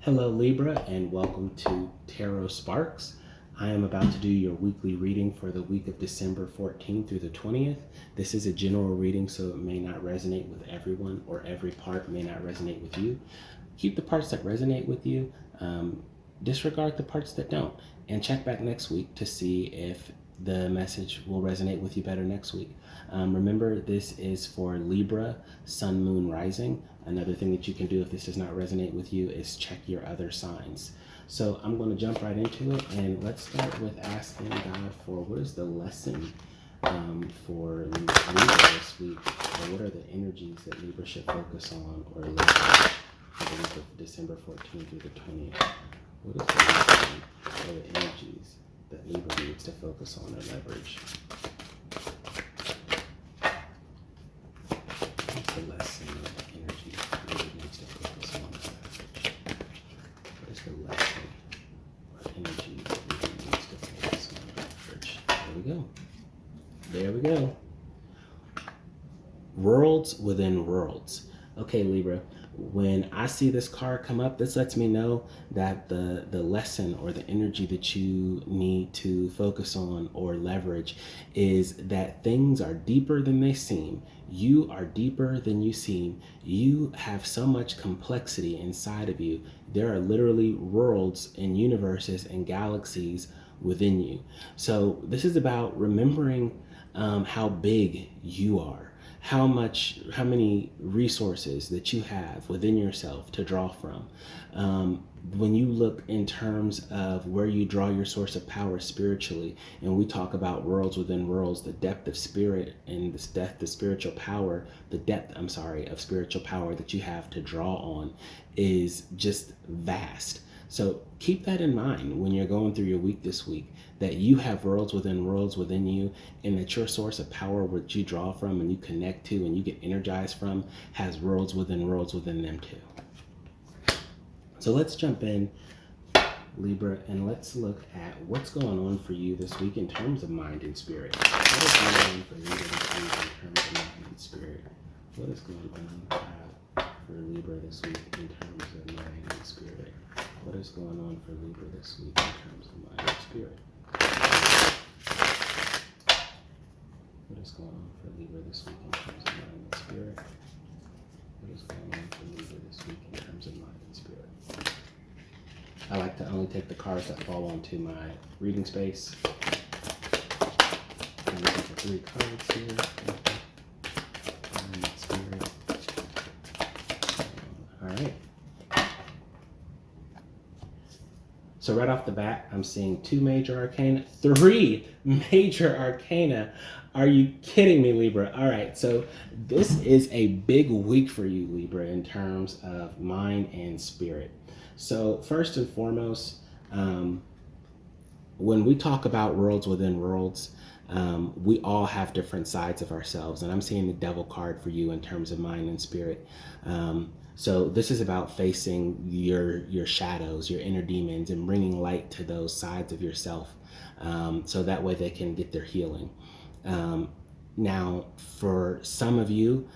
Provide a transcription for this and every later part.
Hello Libra, and welcome to Tarot Sparks. I am about to do your weekly reading for the week of December 14th through the 20th. This is a general reading, so it may not resonate with everyone, or every part may not resonate with you. Keep the parts that resonate with you, disregard the parts that don't, and check back next week to see if the message will resonate with you better next week. Remember, this is for Libra, Sun, Moon, Rising. Another thing that you can do if this does not resonate with you is check your other signs. So I'm going to jump right into it, and let's start with asking God for what is the lesson for Libra this week, or what are the energies that Libra should focus on or leverage for the week of December 14th through the 20th. What is the lesson or the energies that Libra needs to focus on or leverage? What's the lesson or the energy that Libra needs to focus on or leverage? What is the lesson or energy that Libra needs to focus on or leverage? There we go. Worlds within worlds. Okay, Libra, when I see this card come up, this lets me know that the lesson or the energy that you need to focus on or leverage is that things are deeper than they seem. You are deeper than you seem. You have so much complexity inside of you. There are literally worlds and universes and galaxies within you. So this is about remembering how big you are. How many resources that you have within yourself to draw from. When you look in terms of where you draw your source of power spiritually, and we talk about worlds within worlds, the depth of spirit and the spiritual power, of spiritual power that you have to draw on is just vast. So keep that in mind when you're going through your week this week, that you have worlds within you, and that your source of power, which you draw from and you connect to and you get energized from, has worlds within them too. So let's jump in, Libra, and let's look at what's going on for you this week in terms of mind and spirit. What is going on for Libra this week in terms of mind and spirit? What is going on for Libra this week in terms of mind and spirit? What is going on for Libra this week in terms of mind and spirit? What is going on for Libra this week in terms of mind and spirit? What is going on for Libra this week in terms of mind and spirit? I like to only take the cards that fall onto my reading space. I'm looking for 3 cards here. Mind and spirit. All right. So right off the bat, I'm seeing 2 major arcana, 3 major arcana. Are you kidding me, Libra? All right, so this is a big week for you, Libra, in terms of mind and spirit. So first and foremost, when we talk about worlds within worlds, we all have different sides of ourselves, and I'm seeing the devil card for you in terms of mind and spirit. So this is about facing your shadows, your inner demons, and bringing light to those sides of yourself, so that way they can get their healing. Now, for some of you,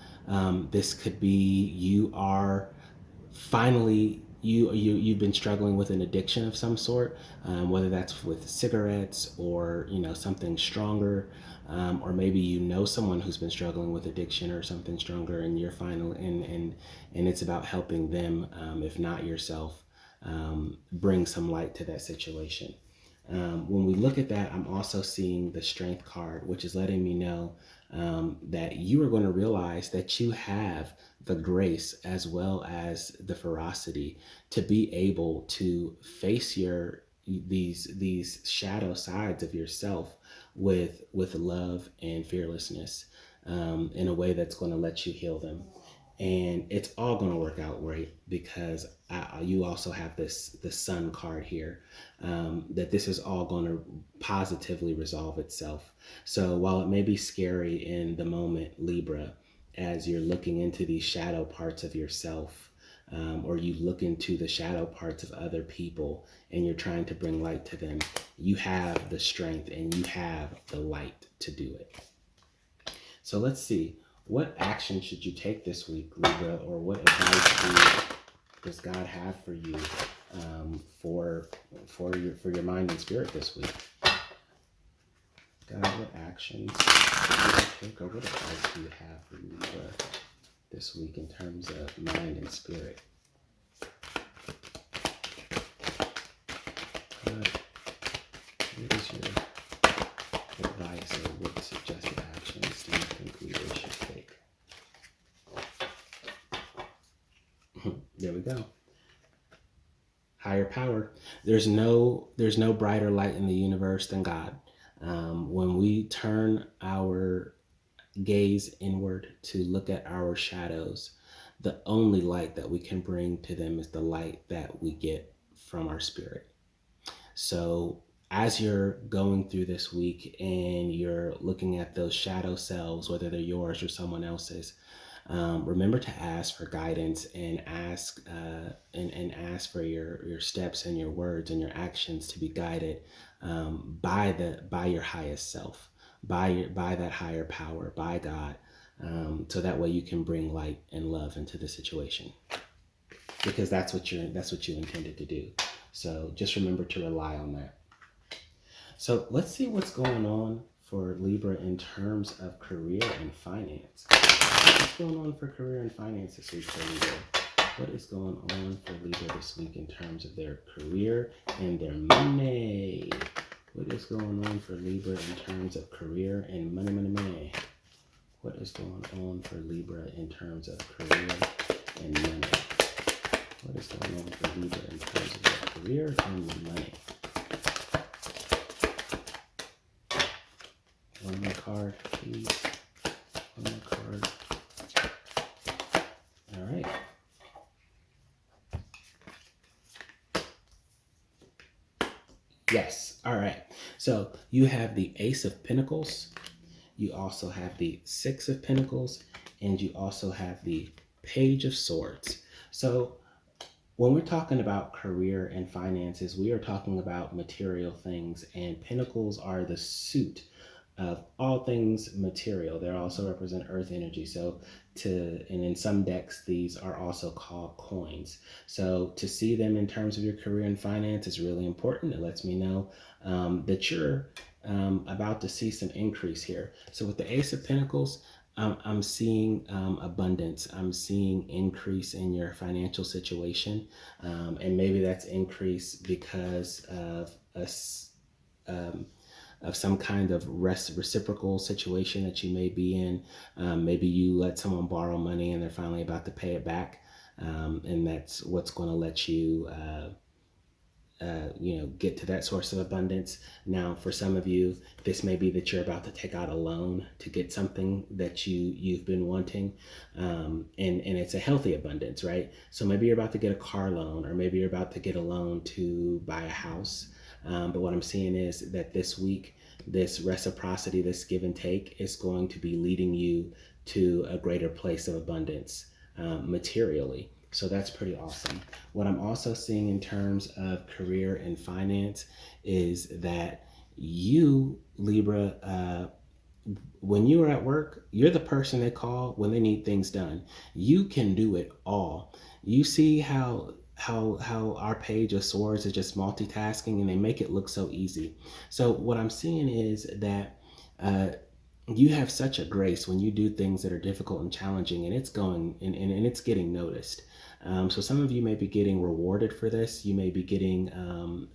this could be you are finally you've been struggling with an addiction of some sort, whether that's with cigarettes or something stronger, or maybe someone who's been struggling with addiction or something stronger, and you're finally and it's about helping them, if not yourself, bring some light to that situation. When we look at that, I'm also seeing the Strength card, which is letting me know that you are going to realize that you have the grace as well as the ferocity to be able to face these shadow sides of yourself with love and fearlessness, in a way that's going to let you heal them. And it's all going to work out great, because you also have the Sun card here, that this is all going to positively resolve itself. So while it may be scary in the moment, Libra, as you're looking into these shadow parts of yourself, or you look into the shadow parts of other people and you're trying to bring light to them, you have the strength and you have the light to do it. So let's see. What action should you take this week, Libra, or what advice does God have for you for your mind and spirit this week. God, what actions do you take, or what advice do you have for Libra this week in terms of mind and spirit? God, what is your advice, or what suggested actions do you think Libra should take? There we go. Higher power. There's no brighter light in the universe than God. When we turn our gaze inward to look at our shadows, the only light that we can bring to them is the light that we get from our spirit. So as you're going through this week and you're looking at those shadow selves, whether they're yours or someone else's, remember to ask for guidance and ask for your steps and your words and your actions to be guided by your highest self, by that higher power, by God, so that way you can bring light and love into the situation, because that's what you intended to do. So just remember to rely on that. So let's see what's going on for Libra in terms of career and finance. What's going on for career and finance this week for Libra? What is going on for Libra this week in terms of their career and their money? What is going on for Libra in terms of career and money? What is going on for Libra in terms of career and money? What is going on for Libra in terms of their career and money? One more card, please. One more card. All right. Yes. All right. So you have the Ace of Pentacles. You also have the Six of Pentacles, and you also have the Page of Swords. So when we're talking about career and finances, we are talking about material things, and pentacles are the suit of all things material. They also represent earth energy. And in some decks, these are also called coins. So to see them in terms of your career and finance is really important. It lets me know that you're about to see some increase here. So with the Ace of Pentacles, I'm seeing abundance. I'm seeing increase in your financial situation. And maybe that's increase because of some kind of reciprocal situation that you may be in. Maybe you let someone borrow money and they're finally about to pay it back. And that's what's going to let you get to that source of abundance. Now, for some of you, this may be that you're about to take out a loan to get something that you've been wanting, and it's a healthy abundance, right? So maybe you're about to get a car loan, or maybe you're about to get a loan to buy a house. But what I'm seeing is that this week, this reciprocity, this give and take is going to be leading you to a greater place of abundance materially. So that's pretty awesome. What I'm also seeing in terms of career and finance is that you, Libra, when you are at work, you're the person they call when they need things done. You can do it all. You see how our Page of Swords is just multitasking, and they make it look so easy. So what I'm seeing is that you have such a grace when you do things that are difficult and challenging, and it's going and it's getting noticed. So some of you may be getting rewarded for this. You may be getting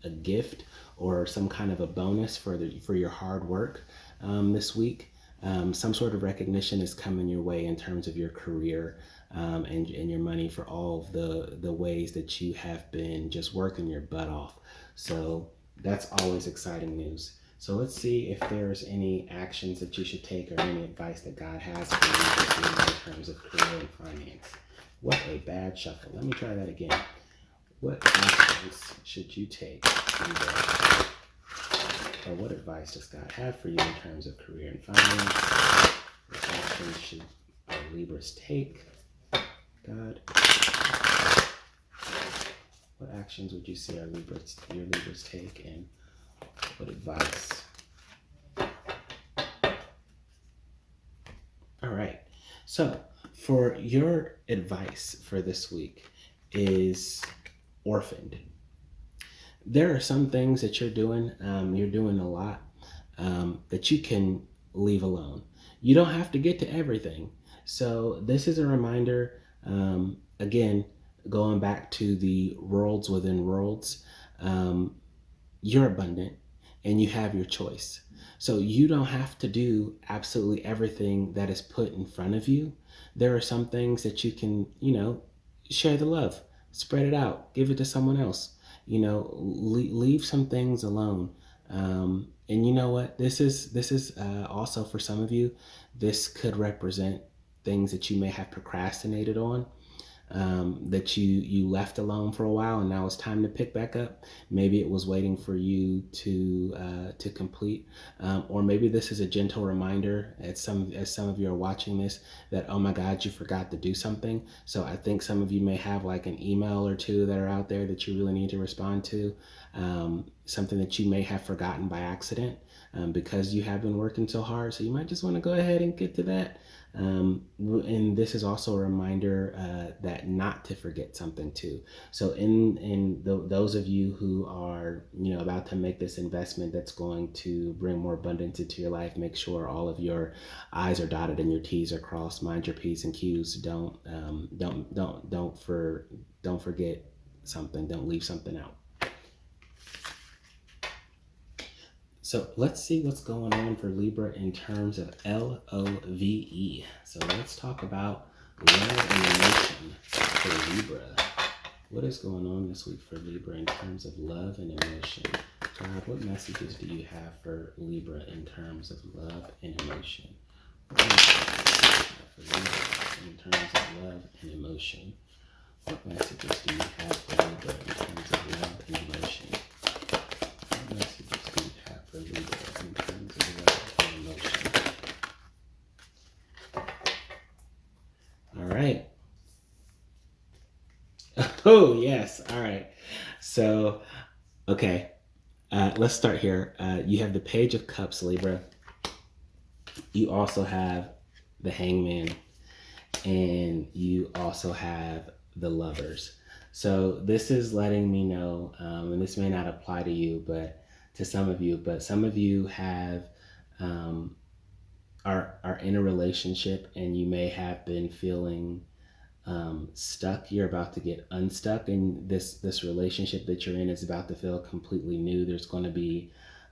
a gift or some kind of a bonus for your hard work this week. Some sort of recognition is coming your way in terms of your career and your money for all of the ways that you have been just working your butt off. So that's always exciting news. So let's see if there's any actions that you should take or any advice that God has for you this week in terms of career and finance. What a bad shuffle. Let me try that again. What actions should you take? Or what advice does God have for you in terms of career and finance? What actions should our Libras take? God. What actions would you see your Libras take, and what advice? All right. So for your advice for this week is orphaned. there are some things that you're doing a lot, that you can leave alone. You don't have to get to everything. So this is a reminder, again, going back to the worlds within worlds. Um, you're abundant and you have your choice. So you don't have to do absolutely everything that is put in front of you. There are some things that you can, share the love, spread it out, give it to someone else, leave some things alone. And you know what? This is also for some of you. This could represent things that you may have procrastinated on, that you left alone for a while, and now it's time to pick back up. Maybe it was waiting for you to complete, or maybe this is a gentle reminder as some of you are watching this, that, oh my God, you forgot to do something. So I think some of you may have like an email or two that are out there that you really need to respond to, something that you may have forgotten by accident, because you have been working so hard. So you might just want to go ahead and get to that. And this is also a reminder, that not to forget something too. So those of you who are about to make this investment that's going to bring more abundance into your life, make sure all of your I's are dotted and your T's are crossed. Mind your P's and Q's. Don't forget something. Don't leave something out. So let's see what's going on for Libra in terms of LOVE. So let's talk about love and emotion for Libra. What is going on this week for Libra in terms of love and emotion? God, what messages do you have for Libra in terms of love and emotion? What messages do you have for Libra in terms of love and emotion? What messages do you have for Libra in terms of love and emotion? What messages do you have for Libra in terms of love and emotion? All right. Oh, yes. All right. So, okay. Let's start here. You have the Page of Cups, Libra. You also have the Hangman, and you also have the Lovers. So this is letting me know, and this may not apply to you, but to some of you have, are in a relationship, and you may have been feeling stuck. You're about to get unstuck, and this relationship that you're in is about to feel completely new. There's going to be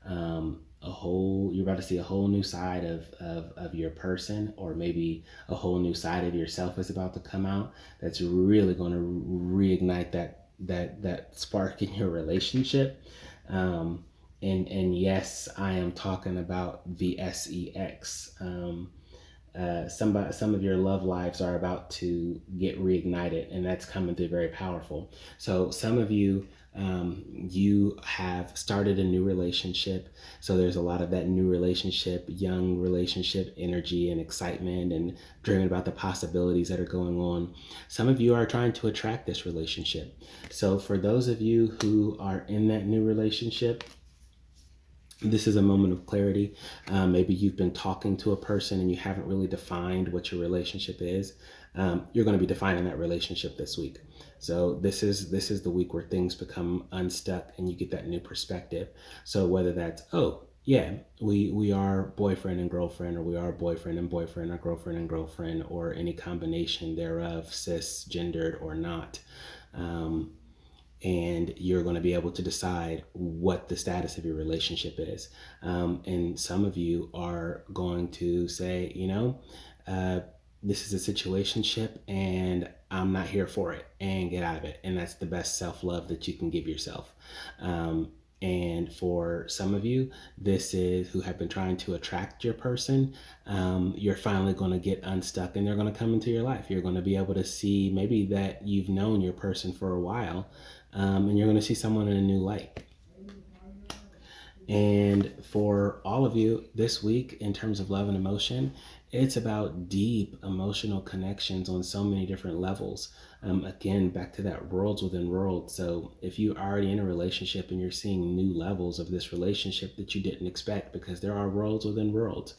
you're about to see a whole new side of your person, or maybe a whole new side of yourself is about to come out. That's really going to reignite that spark in your relationship. And yes, I am talking about the sex. Some of your love lives are about to get reignited, and that's coming through very powerful. So some of you, you have started a new relationship. So there's a lot of that new relationship, young relationship energy and excitement, and dreaming about the possibilities that are going on. Some of you are trying to attract this relationship. So for those of you who are in that new relationship, this is a moment of clarity. Maybe you've been talking to a person and you haven't really defined what your relationship is. You're going to be defining that relationship this week. So this is the week where things become unstuck and you get that new perspective. So whether that's, oh yeah, we are boyfriend and girlfriend, or we are boyfriend and boyfriend, or girlfriend and girlfriend, or any combination thereof, cisgendered or not. And you're going to be able to decide what the status of your relationship is. And some of you are going to say, this is a situationship and I'm not here for it, and get out of it. And that's the best self-love that you can give yourself. And for some of you, this is who have been trying to attract your person. You're finally going to get unstuck and they're going to come into your life. You're going to be able to see maybe that you've known your person for a while, and you're going to see someone in a new light. And for all of you this week, in terms of love and emotion, it's about deep emotional connections on so many different levels. Again, back to that worlds within worlds. So if you're already in a relationship and you're seeing new levels of this relationship that you didn't expect, because there are worlds within worlds.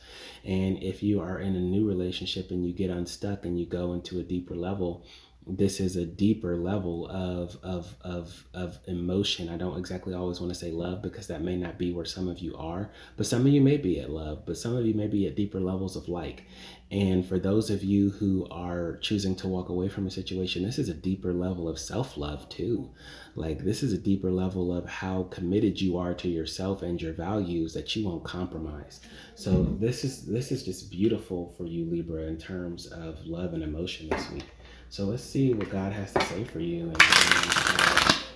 And if you are in a new relationship and you get unstuck and you go into a deeper level, this is a deeper level of emotion. I don't exactly always want to say love, because that may not be where some of you are, but some of you may be at love, but some of you may be at deeper levels of like. And for those of you who are choosing to walk away from a situation, this is a deeper level of self-love too. Like, this is a deeper level of how committed you are to yourself and your values, that you won't compromise. So this is just beautiful for you, Libra, in terms of love and emotion this week. So let's see what God has to say for you, and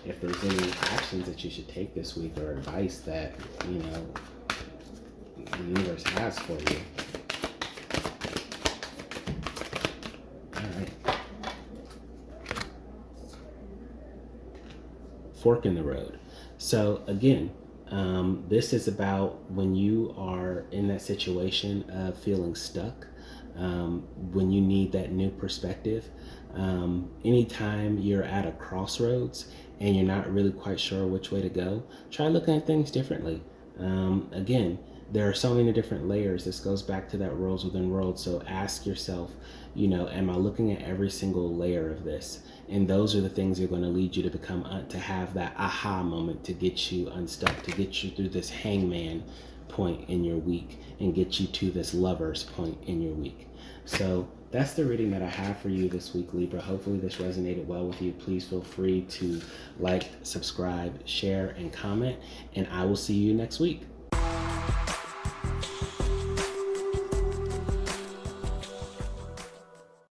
if there's any actions that you should take this week, or advice that, the universe has for you. All right. Fork in the road. So again, this is about when you are in that situation of feeling stuck, when you need that new perspective. Anytime you're at a crossroads and you're not really quite sure which way to go, try looking at things differently. Again, there are so many different layers. This goes back to that worlds within worlds. So ask yourself, am I looking at every single layer of this? And those are the things that are going to lead you to become, to have that aha moment, to get you unstuck, to get you through this hangman point in your week, and get you to this lover's point in your week. So that's the reading that I have for you this week, Libra. Hopefully this resonated well with you. Please feel free to like, subscribe, share, and comment, and I will see you next week.